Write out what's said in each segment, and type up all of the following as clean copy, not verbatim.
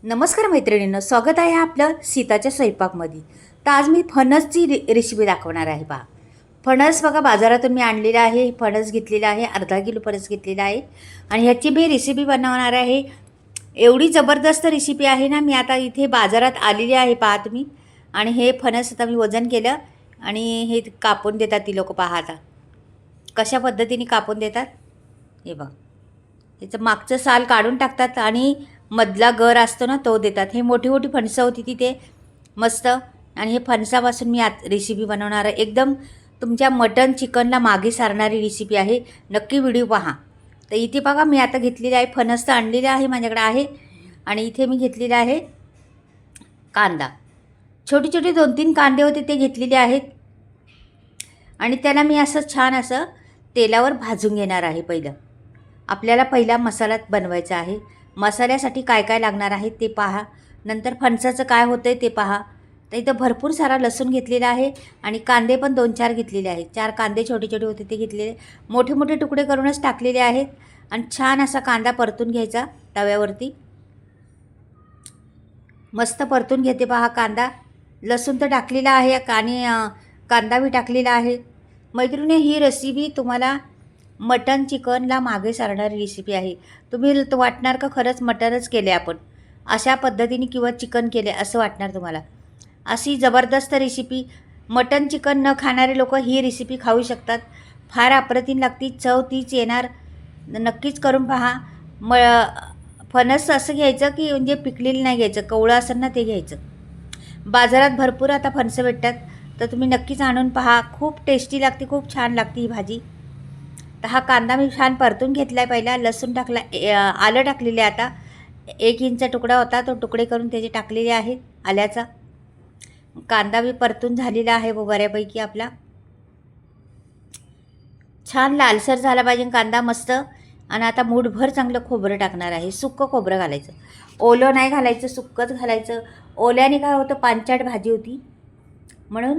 नमस्कार मैत्रिणींनो, स्वागत आहे आपलं सीताच्या स्वयंपाकमध्ये. तर आज मी फणसची रेसिपी दाखवणार आहे. पहा, फणस बघा बाजारातून मी आणलेला आहे. फणस घेतलेला आहे, अर्धा किलो फणस घेतलेला आहे आणि ह्याची मी रेसिपी बनवणार आहे. एवढी जबरदस्त रेसिपी आहे ना, मी आता इथे बाजारात आलेली आहे पहा तुम्ही. आणि हे फणस आता मी वजन केलं आणि हे कापून देतात ती लोक. पहा आता कशा पद्धतीने कापून देतात हे बघा. याचं मागचं साल काढून टाकतात आणि मधला गर असतो ना तो देतात. हे मोठी मोठी फणसं होती तिथे मस्त. आणि हे फणसापासून मी आज रेसिपी बनवणार आहे. एकदम तुमच्या मटन चिकनला मागे सारणारी रेसिपी आहे. नक्की व्हिडिओ पहा. तर इथे बघा मी आता घेतलेले आहे फणस, तर आणलेले आहे माझ्याकडे आहे. आणि इथे मी घेतलेला आहे कांदा. छोटे छोटे 2-3 कांदे होते ते घेतलेले आहेत. आणि त्याला मी असं छान असं तेलावर भाजून घेणार आहे. आपल्याला पहिला मसाला बनवायचा आहे. मसाल्यासाठी काय काय लागणार आहे ते पहा. नंतर फणसाचं काय होतं आहे ते पहा. तर इथं भरपूर सारा लसूण घेतलेला आहे आणि कांदे पण 2-4 घेतलेले आहेत. 4 कांदे छोटे छोटे होते ते घेतलेले, मोठे मोठे तुकडे करूनच टाकलेले आहेत. आणि छान असा कांदा परतून घ्यायचा तव्यावरती. मस्त परतून घेते पहा कांदा. लसूण तर टाकलेला आहे आणि कांदा बी टाकलेला आहे. मैत्रिणी, ही रेसिपी तुम्हाला मटन चिकनला मागे सारणारी रेसिपी आहे. तुम्ही वाटणार का खरंच मटनच केले आपण अशा पद्धतीने, किंवा चिकन केले असं वाटणार तुम्हाला. अशी जबरदस्त रेसिपी, मटन चिकन न खाणारे लोक ही रेसिपी खाऊ शकतात. फार अप्रतिम लागती, चव तीच येणार. नक्कीच करून पहा. फणस असं घ्यायचं की म्हणजे पिकलेलं नाही घ्यायचं, कवळं असेल ना ते घ्यायचं. बाजारात भरपूर आता फणसं भेटतात, तर तुम्ही नक्कीच आणून पहा. खूप टेस्टी लागते, खूप छान लागते ही भाजी. तर हा कांदा मी छान परतून घेतला आहे. पहिला लसूण टाकला, आलं टाकलेले. आता 1 इंच तुकडा होता तो तुकडे करून त्याचे टाकलेले आहेत आल्याचा. कांदा बी परतून झालेला आहे बऱ्यापैकी आपला. छान लालसर झाला पाहिजे कांदा मस्त. आणि आता मूठभर चांगलं खोबरं टाकणार आहे. सुक्कं खोबरं घालायचं, ओलं नाही घालायचं, सुक्कंच घालायचं. ओल्याने काय होतं, पांचाट भाजी होती म्हणून.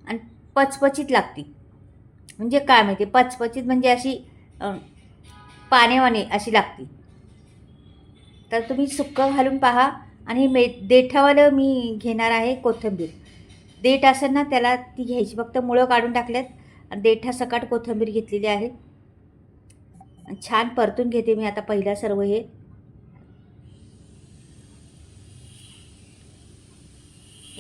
आणि पचपचीत लागती. म्हणजे काय माहिती, पचपचीत म्हणजे अशी पाण्यावानी अशी लागती. तर तुम्ही सुक्कं घालून पहा. आणि देठावालं मी घेणार आहे कोथिंबीर. देठ असेल ना त्याला ती घ्यायची, फक्त मुळं काढून टाकल्यात. आणि देठासकट कोथिंबीर घेतलेली आहे. छान परतून घेते मी आता पहिला सर्व हे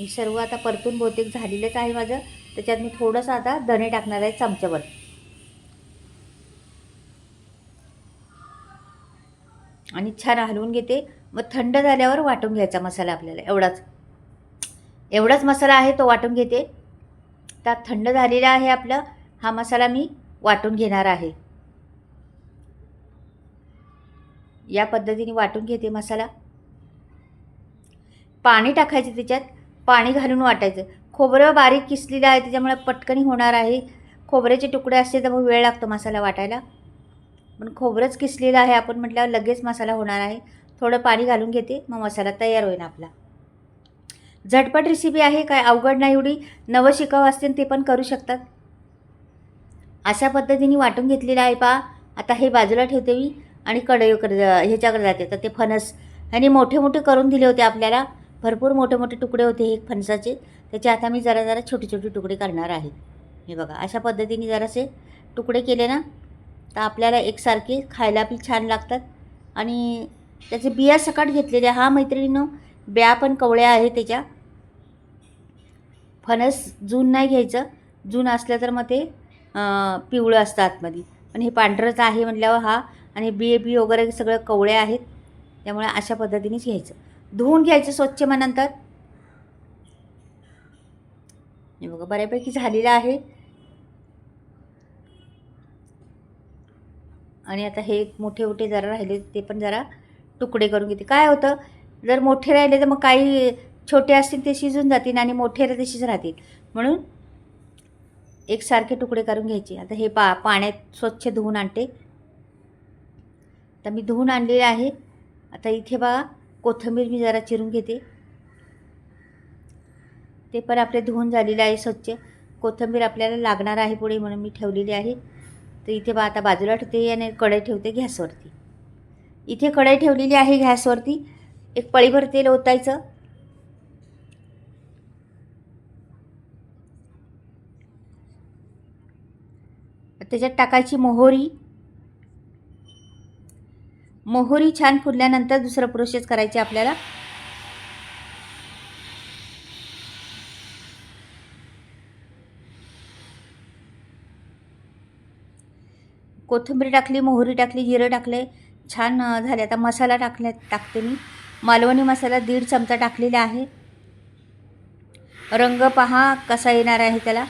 सर्व आता परतून बहुतेक झालेलंच आहे माझं. त्याच्यात मी थोडंसं आता धणे टाकणार आहे चमच्याभर. आणि छान हलवून घेते. मग थंड झाल्यावर वाटून घ्यायचा मसाला आपल्याला. एवढाच मसाला आहे तो वाटून घेते. तर थंड झालेला आहे आपलं. हा मसाला मी वाटून घेणार आहे. या पद्धतीने वाटून घेते मसाला. पाणी टाकायचं त्याच्यात, पाणी घालून वाटायचं. खोबरं बारीक किसलेलं आहे त्याच्यामुळे पटकन होणार आहे. खोबऱ्याचे तुकडे असते तर मग वेळ लागतो मसाला वाटायला. पण खोबरंच किसलेलं आहे आपण म्हटल्यावर लगेच मसाला होणार आहे. थोडं पाणी घालून घेते, मग मसाला तयार होईल आपला. झटपट रेसिपी आहे, काय अवघड नाही एवढी. नवशिकाऊ असतील ते पण करू शकतात. अशा पद्धतीने वाटून घेतलेलं आहे पहा. आता हे बाजूला ठेवते मी आणि कढईकडे ह्याच्याकडे जाते. तर ते फणस ह्याने मोठे मोठे करून दिले होते आपल्याला. भरपूर मोठे मोठे तुकडे होते हे फणसाचे. त्याचे आता मी जरा जरा छोटे छोटे तुकडे करणार आहे. हे बघा, अशा पद्धतीने जरासे तुकडे केले ना तर आपल्याला एकसारखे खायला बी छान लागतात. आणि त्याचे बिया सकट घेतलेल्या. हा मैत्रिणींनो, बिया पण कवळ्या आहे त्याच्या. फणस जून नाही घ्यायचं, जून असलं तर मग ते पिवळं असतं आतमध्ये. पण हे पांढरंच आहे म्हटल्यावर हा. आणि बी वगैरे सगळं कवळे आहेत, त्यामुळे अशा पद्धतीनेच घ्यायचं. धुवून घ्यायचं स्वच्छ. मग नंतर हे बघा बऱ्यापैकी झालेलं आहे. आणि आता हे मोठे मोठे जरा राहिले ते पण जरा तुकडे करून घेते. काय होतं, जर मोठे राहिले तर मग काही छोटे असतील ते शिजून जातील आणि मोठे तशीच राहतील. म्हणून एकसारखे तुकडे करून घ्यायचे. आता हे पाण्यात स्वच्छ धुवून आणते. तर मी धुवून आणलेले आहे. आता इथे बघा कोथिंबीर मी जरा चिरून घेते. ते पण आपले धुवून झालेले आहे स्वच्छ. कोथिंबीर आपल्याला लागणार आहे पुढे म्हणून मी ठेवलेली आहे. तर इथे आता बाजूला ठेवते आणि कढई ठेवते गॅसवरती. इथे कढई ठेवलेली आहे गॅसवरती. एक पळीभर तेल ओतायचं. त्याच्यात टाकायची मोहरी. मोहरी छान फुलल्यानंतर दुसरं प्रोसेस करायची आपल्याला. कोथिंबीर टाकली, मोहरी टाकली, जिरं टाकले, छान झाले. आता मसाला टाकते मी. मालवणी मसाला 1.5 चमचा टाकलेला आहे. रंग पहा कसा येणार आहे त्याला.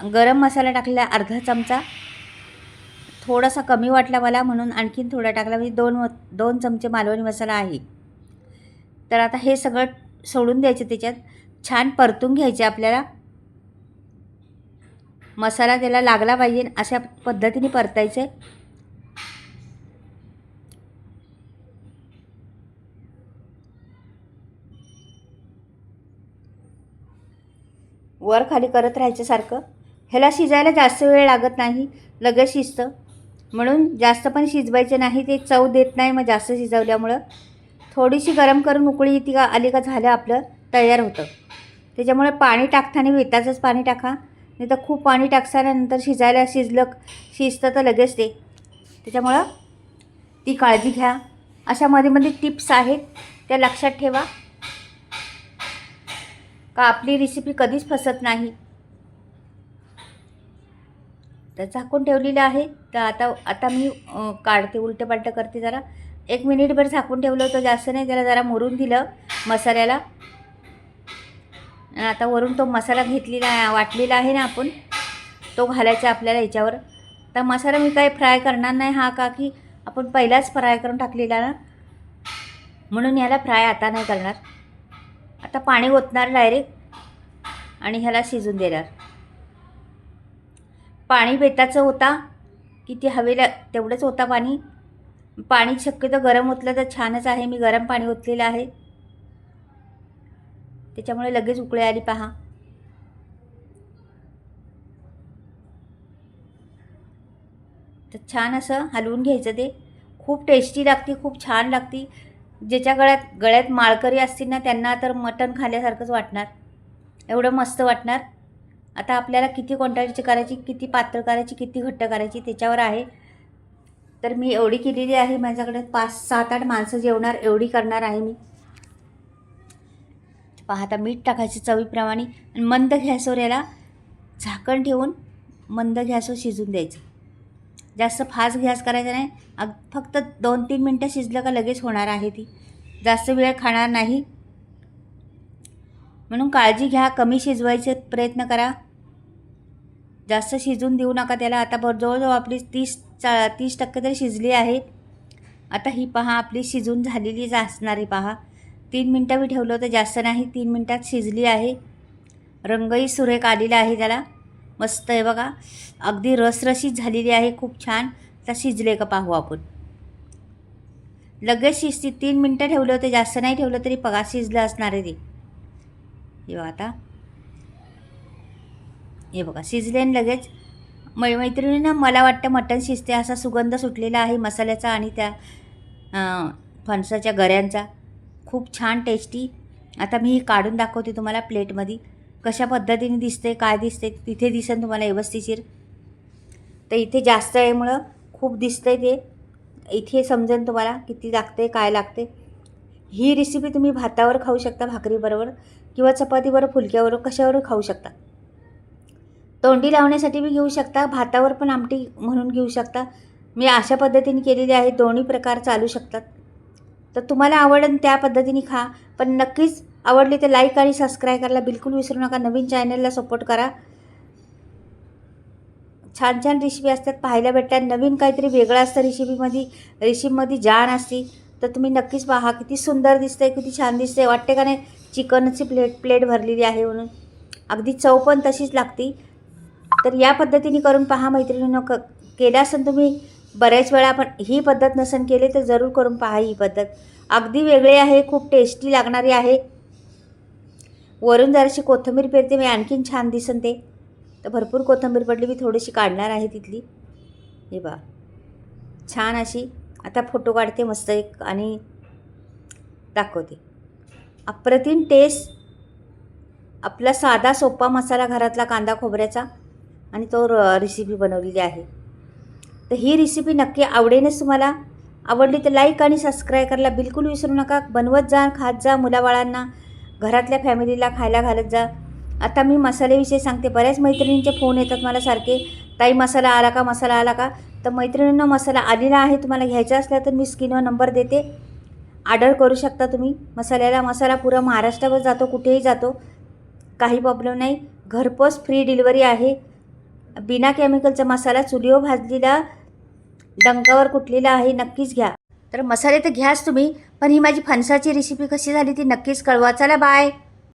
गरम मसाला टाकलेला अर्धा चमचा. थोडासा कमी वाटला मला म्हणून आणखीन थोडा टाकला, म्हणजे 2 चमचे मालवणी मसाला आहे. तर आता हे सगळं सोडून द्यायचं, त्याच्यात छान परतून घ्यायचे आपल्याला. मसाला त्याला लागला पाहिजे अशा पद्धतीने परतायचे. वर खाली करत राहायचं सारखं. ह्याला शिजायला जास्त वेळ लागत नाही, लगेच शिजतं. म्हणून जास्त पण शिजवायचं नाही, ते चव देत नाही मग जास्त शिजवल्यामुळं. थोडीशी गरम करून उकळी येते का आली का झालं आपलं तयार होतं. त्याच्यामुळे पाणी टाकताना वेताचंच पाणी टाका, नाही तर खूप पाणी टाकल्यानंतर शिजतं तर लगेच ते. त्याच्यामुळं ती काळजी घ्या. अशा मध्ये टिप्स आहेत त्या लक्षात ठेवा का आपली रेसिपी कधीच फसत नाही. तर झाकून ठेवलेलं आहे. तर आता मी काढते, उलटं पालटं करते. जरा 1 मिनिटभर झाकून ठेवलं होतं, जास्त नाही. त्याला जरा मुरून दिलं मसाल्याला. आणि आता वरून तो मसाला घेतलेला वाटलेला आहे ना आपण, तो घालायचा आपल्याला याच्यावर. तर मसाला मी काही फ्राय करणार नाही, हा का की आपण पहिलाच फ्राय करून टाकलेला ना, म्हणून ह्याला फ्राय आता नाही करणार. आता पाणी ओतणार डायरेक्ट आणि ह्याला शिजून देणार. पाणी बेताचं होता, किती हवेला तेवढंच होता पाणी. पाणी शक्यतो गरम ओतलं तर छानच आहे. मी गरम पाणी ओतलेलं आहे, त्याच्यामुळे लगेच उकळी आली पहा. तर छान असं हलवून घ्यायचं. ते खूप टेस्टी लागते, खूप छान लागते. ज्याच्या गळ्यात माळकरी असतील ना त्यांना तर मटण खाल्ल्यासारखंच वाटणार, एवढं मस्त वाटणार. आता आपल्याला किती क्वांटिटीची करायची, किती पातळ करायची, किती घट्ट करायची त्याच्यावर आहे. तर मी एवढी केलेली आहे. माझ्याकडे 5, 7, 8 माणसं जेवणार एवढी करणार आहे मी. पहा आता मीठ टाकायचं चवीप्रमाणे आणि मंद गॅसवर याला झाकण ठेवून मंद गॅसवर शिजून द्यायचं. जास्त फास्ट गॅस करायचा नाही. फक्त 2-3 मिनटं शिजलं का लगेच होणार आहे ती. जास्त वेळ खाणार नाही, म्हणून काळजी घ्या. कमी शिजवायचे प्रयत्न करा, जास्त शिजून देऊ नका त्याला. आता जवळजवळ आपली 30% तरी शिजली आहे. आता ही पहा आपली शिजून झालेलीच असणार आहे पहा. 3 मिनटं मी ठेवलं होतं, जास्त नाही. 3 मिनटात शिजली आहे. रंगही सुरेख आलेला आहे त्याला, मस्त आहे बघा. अगदी रसरशीत झालेली आहे, खूप छान. तर शिजले का पाहू आपण. लगेच शिजते. 3 मिनटं ठेवलं होतं, जास्त नाही ठेवलं तरी बघा शिजलं असणार आहे ते. हे बघा शिजले आणि लगेच. मैत्रिणींना मला वाटतं मटण शिजते असा सुगंध सुटलेला आहे मसाल्याचा आणि त्या फणसाच्या गऱ्यांचा. खूप छान टेस्टी. आता मी काढून दाखवते तुम्हाला प्लेटमध्ये कशा पद्धतीने दिसते, काय दिसते. तिथे दिसेल तुम्हाला व्यवस्थिशीर. तर इथे जास्त आहेमुळं खूप दिसतंय ते. इथे समजेल तुम्हाला किती लागते, काय लागते. ही रेसिपी तुम्ही भातावर खाऊ शकता, भाकरीबरोबर किंवा चपातीबरोबर, फुलक्यावर, कशावर खाऊ शकता. तोंडी लावण्यासाठी बी घेऊ शकता, भातावर पण आमटी म्हणून घेऊ शकता. मी अशा पद्धतीने केलेली आहे. दोन्ही प्रकार चालू शकतात. तर तुम्हाला आवडेल त्या पद्धतीने खा. पण नक्कीच आवडली तर लाईक आणि सबस्क्राईब करायला बिलकुल विसरू नका. नवीन चॅनलला सपोर्ट करा. छान छान रेसिपी असतात, पाहायला भेटतात. नवीन काहीतरी वेगळं असतं रेसिपीमध्ये जान असते. तर तुम्ही नक्कीच पहा. किती सुंदर दिसतंय, किती छान दिसतंय. वाटते का नाही चिकनची प्लेट भरलेली आहे म्हणून. अगदी चव पण तशीच लागते. तर या पद्धतीने करून पहा मैत्रिणींनो. केलं असेल तुम्ही बऱ्याच वेळा, पण ही पद्धत नसेल केली तर जरूर करून पहा. ही पद्धत अगदी वेगळी आहे, खूप टेस्टी लागणारी आहे. वरून जराशी कोथिंबीर पेरते मी, आणखीन छान दिसन ते. तर भरपूर कोथिंबीर पडली, मी थोडीशी काढणार आहे तिथली. हे बघा छान अशी. आता फोटो काढते मस्त एक आणि दाखवते. अप्रतिम टेस्ट, आपला साधा सोपा मसाला घरातला कांदा खोबऱ्याचा आणि तो रेसिपी बनवलेली आहे. तर ही रेसिपी नक्की आवडेलच तुम्हाला. आवडली तर लाईक आणि सबस्क्राईब करायला बिलकुल विसरू नका. बनवत जा, खात जा, मुलाबाळांना, घरातल्या फॅमिलीला खायला घालत जा. आता मी मसाल्याविषयी सांगते. बऱ्याच मैत्रिणींचे फोन येतात मला सारखे, ताई मसाला आला का, मसाला आला का. तर मैत्रिणींना मसाला आलेला आहे, तुम्हाला घ्यायचा असला तर मी स्क्रीनवर नंबर देते, ऑर्डर करू शकता तुम्ही. मसाला पुरा महाराष्ट्रावर जातो, कुठेही जातो, काही प्रॉब्लेम नाही. घरपोच फ्री डिलिव्हरी आहे. बिना केमिकलचा मसाला, चुलीवर भाजलेला, डंकावर कुटलेला आहे. नक्कीच घ्या. तर मसाले तर घ्याच तुम्ही, पण ही माझी फणसाची रेसिपी कशी झाली ती नक्कीच कळवा. चला बाय.